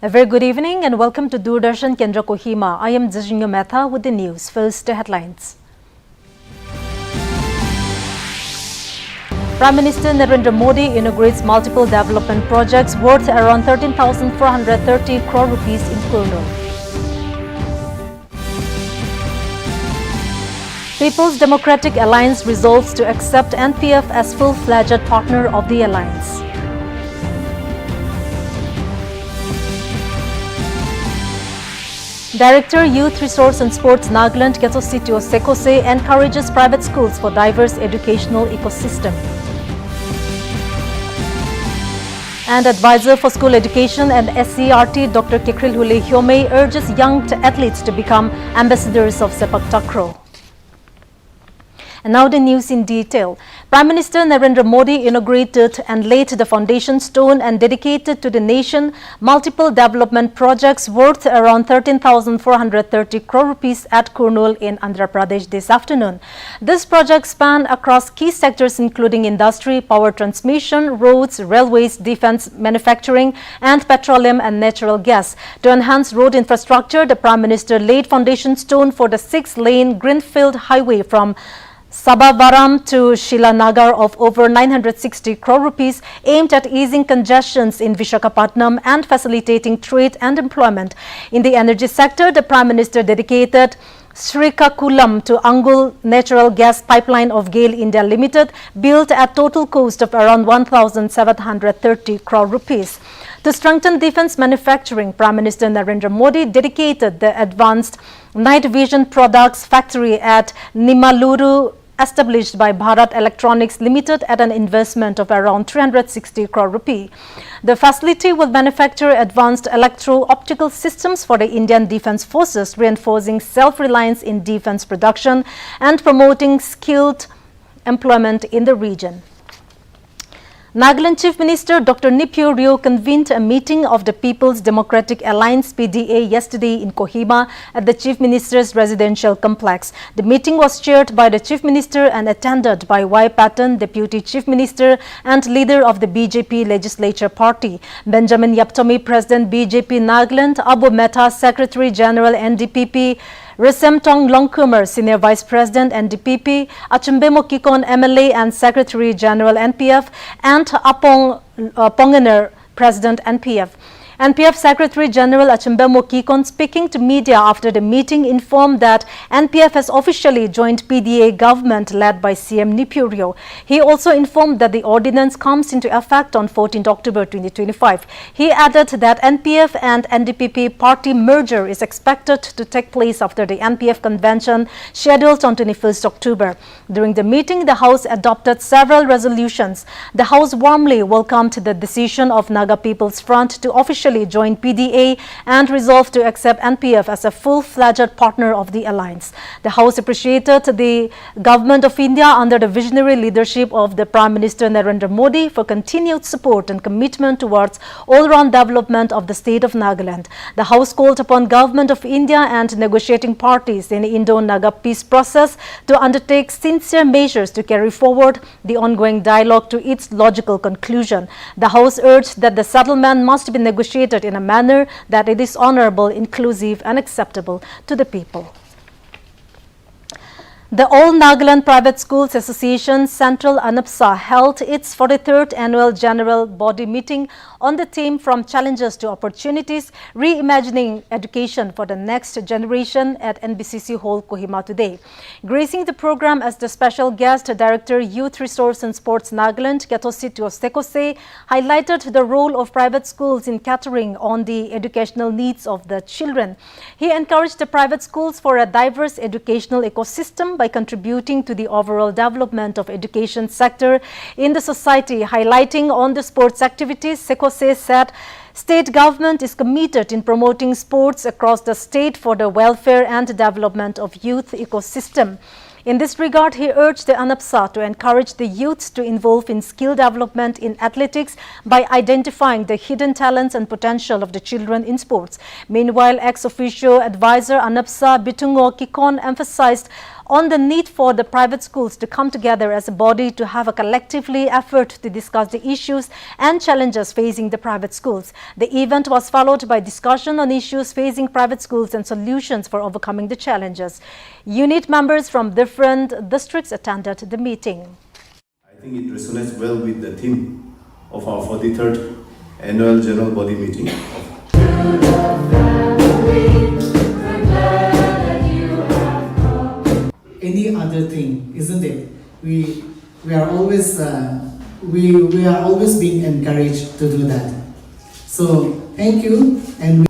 A very good evening and welcome to Doordarshan Kendra Kohima. I am Zijinga Mehta with the news. First, the headlines. Prime Minister Narendra Modi inaugurates multiple development projects worth around 13,430 crore rupees in Kurnool. People's Democratic Alliance resolves to accept NPF as full-fledged partner of the alliance. Director Youth Resource and Sports Nagaland Ketositio Sekose encourages private schools for diverse educational ecosystem. And Advisor for School Education and SCRT Dr. Kekrilhule Hyome urges young athletes to become ambassadors of Sepak Takraw. And now the news in detail. Prime Minister Narendra Modi inaugurated and laid the foundation stone and dedicated to the nation multiple development projects worth around 13,430 crore rupees at Kurnool in Andhra Pradesh this afternoon. This project span across key sectors including industry, power transmission, roads, railways, defense, manufacturing and petroleum and natural gas. To enhance road infrastructure, the Prime Minister laid foundation stone for the 6-lane greenfield highway from Sabavaram to Shilanagar of over 960 crore rupees aimed at easing congestions in Visakhapatnam and facilitating trade and employment. In the energy sector, the Prime Minister dedicated Srikakulam to Angul natural gas pipeline of GAIL India Limited, built at total cost of around 1,730 crore rupees. To strengthen defense manufacturing, Prime Minister Narendra Modi dedicated the advanced night vision products factory at Nimaluru, established by Bharat Electronics Limited at an investment of around 360 crore rupee. The facility will manufacture advanced electro-optical systems for the Indian Defence Forces, reinforcing self-reliance in defence production and promoting skilled employment in the region. Nagaland Chief Minister Dr. Nipio Rio convened a meeting of the People's Democratic Alliance PDA yesterday in Kohima at the Chief Minister's residential complex. The meeting was chaired by the Chief Minister and attended by Y. Patton, Deputy Chief Minister and leader of the BJP Legislature Party, Benjamin Yaptomi, President BJP Nagaland, Abu Mehta, Secretary General NDPP, Resemtong Longkumar, Senior Vice President NDPP, Achumbemo Kikon MLA and Secretary General NPF, and Apong Pongener, President NPF. NPF Secretary General Achumbemo Kikon, speaking to media after the meeting, informed that NPF has officially joined PDA government led by CM Nipio Rio. He also informed that the ordinance comes into effect on 14th October 2025. He added that NPF and NDPP party merger is expected to take place after the NPF convention scheduled on 21st October. During the meeting, the House adopted several resolutions. The House warmly welcomed the decision of Naga People's Front to officially join PDA and resolved to accept NPF as a full-fledged partner of the alliance. The House appreciated the Government of India under the visionary leadership of the Prime Minister Narendra Modi for continued support and commitment towards all-round development of the state of Nagaland. The House called upon Government of India and negotiating parties in the Indo-Naga peace process to undertake sincere measures to carry forward the ongoing dialogue to its logical conclusion. The House urged that the settlement must be negotiated in a manner that it is honorable, inclusive and acceptable to the people. The All Nagaland Private Schools Association Central ANPSA held its 43rd annual general body meeting on the theme From Challenges to Opportunities, Reimagining Education for the Next Generation at NBCC Hall, Kohima today. Gracing the program as the special guest, Director Youth Resource and Sports Nagaland Ketositio Sekose highlighted the role of private schools in catering on the educational needs of the children. He encouraged the private schools for a diverse educational ecosystem by contributing to the overall development of education sector in the society. Highlighting on the sports activities, Sekose said state government is committed in promoting sports across the state for the welfare and development of youth ecosystem. In this regard, he urged the ANPSA to encourage the youths to involve in skill development in athletics by identifying the hidden talents and potential of the children in sports. Meanwhile, ex officio advisor ANPSA Bitungo Kikon emphasized on the need for the private schools to come together as a body to have a collectively effort to discuss the issues and challenges facing the private schools. The event was followed by discussion on issues facing private schools and solutions for overcoming the challenges. Unit members from different districts attended the meeting. I think it resonates well with the theme of our 43rd Annual General Body Meeting. Any other thing, isn't it? We are always we are always being encouraged to do that. So thank you. And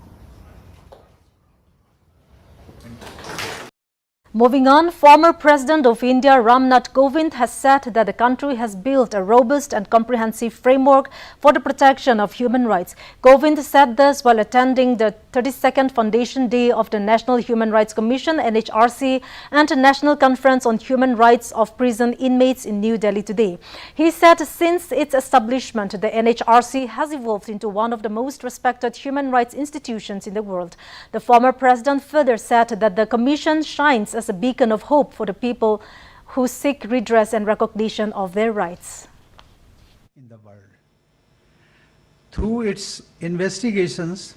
moving on, former President of India Ramnath Kovind has said that the country has built a robust and comprehensive framework for the protection of human rights. Kovind said this while attending the 32nd Foundation Day of the National Human Rights Commission (NHRC) and a National Conference on Human Rights of Prison Inmates in New Delhi today. He said since its establishment, the NHRC has evolved into one of the most respected human rights institutions in the world. The former president further said that the commission shines as a beacon of hope for the people who seek redress and recognition of their rights. In the world. Through its investigations,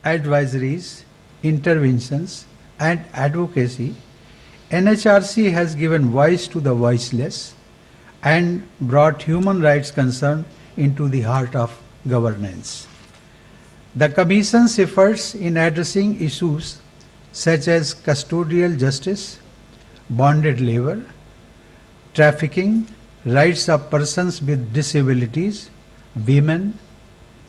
advisories, interventions, and advocacy, NHRC has given voice to the voiceless and brought human rights concern into the heart of governance. The Commission's efforts in addressing issues such as custodial justice, bonded labor, trafficking, rights of persons with disabilities, women,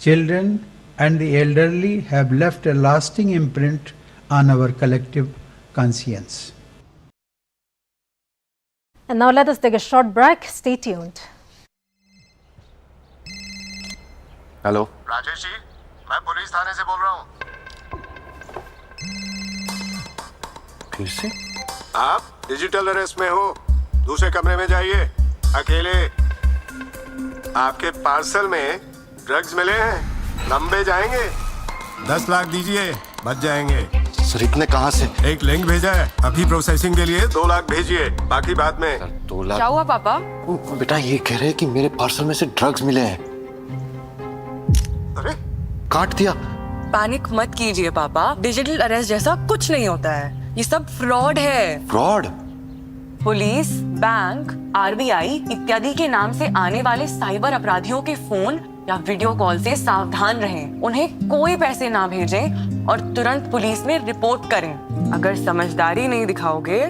children, and the elderly have left a lasting imprint on our collective conscience. And now let us take a short break. Stay tuned. Hello Rajesh ji, मैं police थाने से बोल रहा हूँ। फिर से आप digital arrest में हो, दूसरे कमरे में जाइए, अकेले। आपके पार्सल में ड्रग्स मिले हैं, लंबे जाएंगे। 10 लाख दीजिए, बच जाएंगे। सर इतने कहाँ से? एक लिंक भेजा है, अभी प्रोसेसिंग के लिए 2 लाख भेजिए, बाकी बाद में। सर 2 लाख? क्या हुआ पापा? बेटा ये कह रहे हैं कि मेरे पार्सल में से ड्रग्स मिले हैं। अरे काट दिया। पैनिक मत कीजिए पापा, डिजिटल अरेस्ट जैसा कुछ नहीं होता है, ये सब फ्रॉड है। फ्रॉड? पुलिस, बैंक, आरबीआई इत्यादि के नाम से आने वाले साइबर अपराधियों के फोन या वीडियो कॉल से सावधान रहें। उन्हें कोई पैसे ना भेजें और तुरंत पुलिस में रिपोर्ट करें। अगर समझदारी नहीं दिखाओगे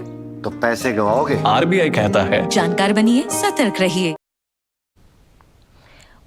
तो पैसे गवाओगे। आरबीआई कहता है जानकार बनिए, सतर्क रहिए।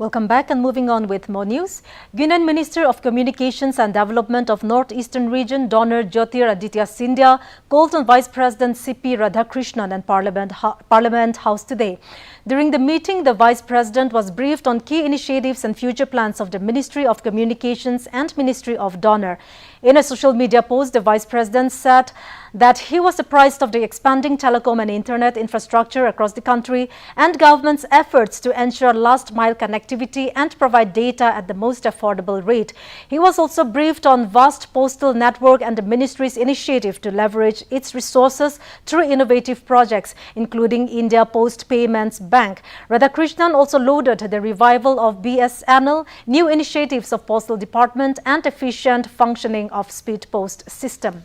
Welcome back and moving on with more news. Union Minister of Communications and Development of Northeastern Region, Donor Jyotiraditya Scindia, called on Vice President C.P. Radhakrishnan and Parliament House today. During the meeting, the Vice President was briefed on key initiatives and future plans of the Ministry of Communications and Ministry of Donor. In a social media post, the Vice President said that he was apprised of the expanding telecom and internet infrastructure across the country and government's efforts to ensure last-mile connectivity and provide data at the most affordable rate. He was also briefed on vast postal network and the ministry's initiative to leverage its resources through innovative projects, including India Post Payments Bank. Radhakrishnan also lauded the revival of BSNL, new initiatives of Postal Department and efficient functioning of Speed Post system.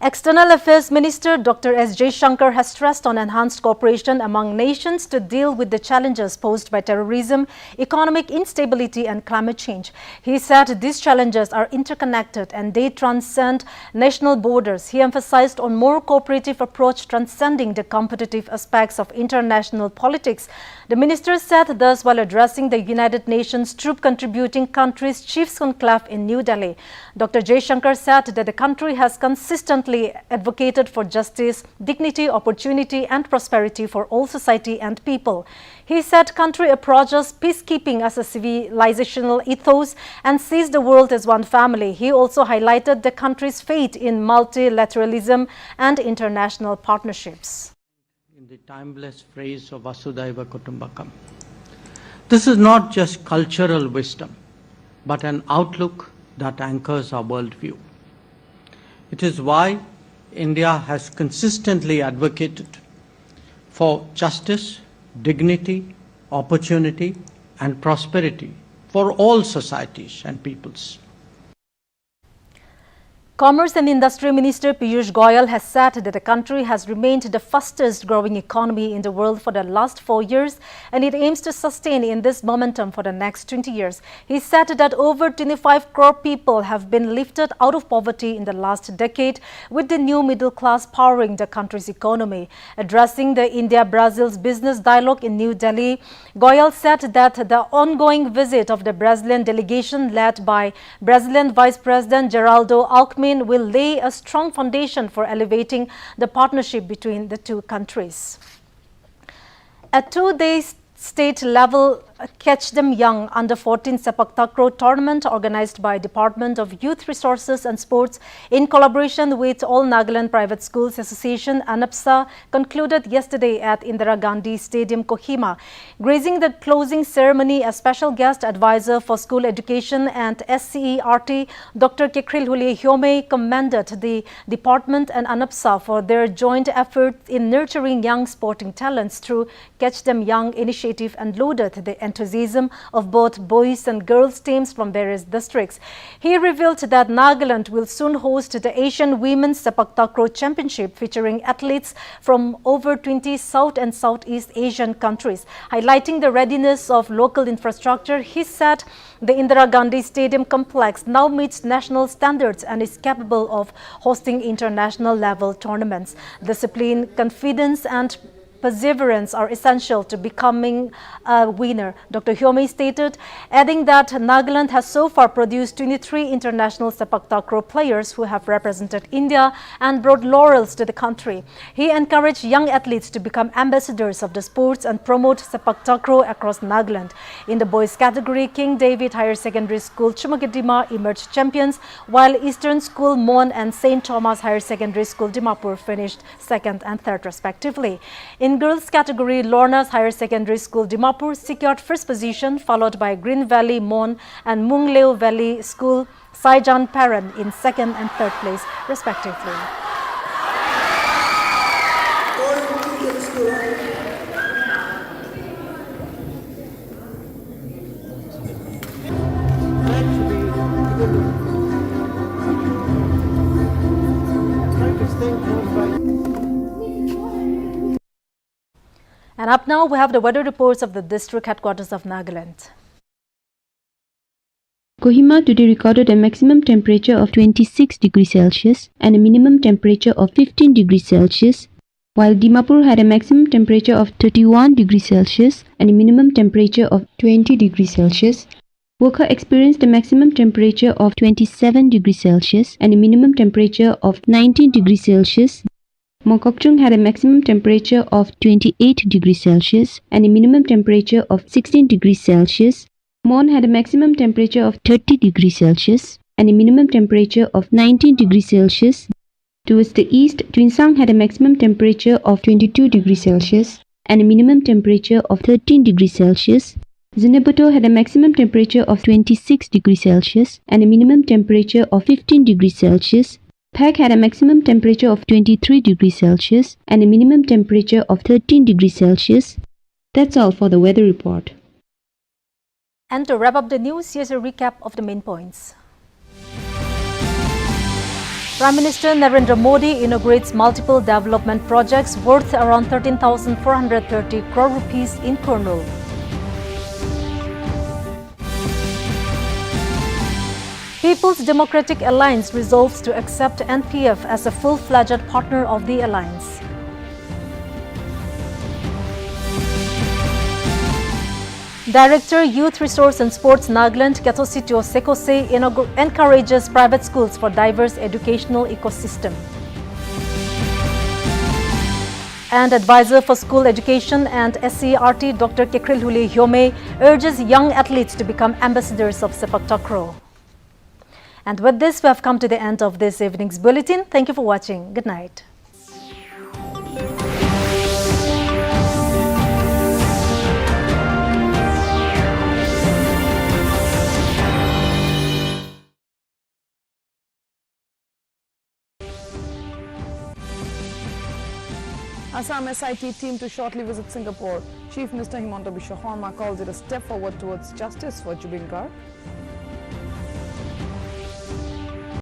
External Affairs Minister Dr. S. Jaishankar has stressed on enhanced cooperation among nations to deal with the challenges posed by terrorism, economic instability and climate change. He said these challenges are interconnected and they transcend national borders. He emphasized on more cooperative approach transcending the competitive aspects of international politics. The minister said thus while addressing the United Nations Troop Contributing Countries Chiefs Conclave in New Delhi. Dr. Jaishankar said that the country has consistently advocated for justice, dignity, opportunity and prosperity for all society and people. He said country approaches peacekeeping as a civilizational ethos and sees the world as one family. He also highlighted the country's faith in multilateralism and international partnerships. In the timeless phrase of Vasudhaiva Kutumbakam, this is not just cultural wisdom, but an outlook that anchors our worldview. It is why India has consistently advocated for justice, dignity, opportunity, and prosperity for all societies and peoples. Commerce and Industry Minister Piyush Goyal has said that the country has remained the fastest growing economy in the world for the last 4 years and it aims to sustain in this momentum for the next 20 years. He said that over 25 crore people have been lifted out of poverty in the last decade with the new middle class powering the country's economy. Addressing the India-Brazil's business dialogue in New Delhi, Goyal said that the ongoing visit of the Brazilian delegation led by Brazilian Vice President Geraldo Alckmin will lay a strong foundation for elevating the partnership between the two countries. A two-day state-level Catch Them Young Under-14 Sepak Takraw tournament organized by Department of Youth Resources and Sports in collaboration with All Nagaland Private Schools Association ANAPSA concluded yesterday at Indira Gandhi Stadium, Kohima. Gracing the closing ceremony, a special guest advisor for school education and SCERT, Dr. Kekril Hyome, commended the department and ANAPSA for their joint efforts in nurturing young sporting talents through Catch Them Young initiative and lauded the enthusiasm of both boys and girls teams from various districts. He revealed that Nagaland will soon host the Asian Women's Sepak Takraw Championship featuring athletes from over 20 South and Southeast Asian countries. Highlighting the readiness of local infrastructure, he said the Indira Gandhi Stadium complex now meets national standards and is capable of hosting international level tournaments. Discipline, confidence and perseverance are essential to becoming a winner, Dr. Hyome stated, adding that Nagaland has so far produced 23 international Sepak Takraw players who have represented India and brought laurels to the country. He encouraged young athletes to become ambassadors of the sports and promote Sepak Takraw across Nagaland. In the boys category, King David Higher Secondary School Chumagidima emerged champions, while Eastern School Mon and St. Thomas Higher Secondary School Dimapur finished second and third respectively. In girls category, Lorna's Higher Secondary School Dimapur secured first position, followed by Green Valley Mon and Mungleo Valley School Saijan Paran in second and third place respectively. And up now, we have the weather reports of the district headquarters of Nagaland. Kohima today recorded a maximum temperature of 26 degrees Celsius and a minimum temperature of 15 degrees Celsius, while Dimapur had a maximum temperature of 31 degrees Celsius and a minimum temperature of 20 degrees Celsius. Wokha experienced a maximum temperature of 27 degrees Celsius and a minimum temperature of 19 degrees Celsius. Mokokchung had a maximum temperature of 28 degrees Celsius and a minimum temperature of 16 degrees Celsius. Mon had a maximum temperature of 30 degrees Celsius and a minimum temperature of 19 degrees Celsius. Towards the east, Twinsang had a maximum temperature of 22 degrees Celsius and a minimum temperature of 13 degrees Celsius. Zinebuto had a maximum temperature of 26 degrees Celsius and a minimum temperature of 15 degrees Celsius. Phek had a maximum temperature of 23 degrees Celsius and a minimum temperature of 13 degrees Celsius. That's all for the weather report. And to wrap up the news, here's a recap of the main points. Prime Minister Narendra Modi inaugurates multiple development projects worth around 13,430 crore rupees in Kurnool. People's Democratic Alliance resolves to accept NPF as a full-fledged partner of the alliance. Director, Youth Resource and Sports Nagaland, Ketositio Sekose encourages private schools for diverse educational ecosystem. And Advisor for School Education and SCERT, Dr. Kekril Hyome, urges young athletes to become ambassadors of Sepak Takraw. And with this, we have come to the end of this evening's bulletin. Thank you for watching. Good night. Assam SIT team to shortly visit Singapore. Chief Minister Himanta Biswa Sarma calls it a step forward towards justice for Jubin Garg.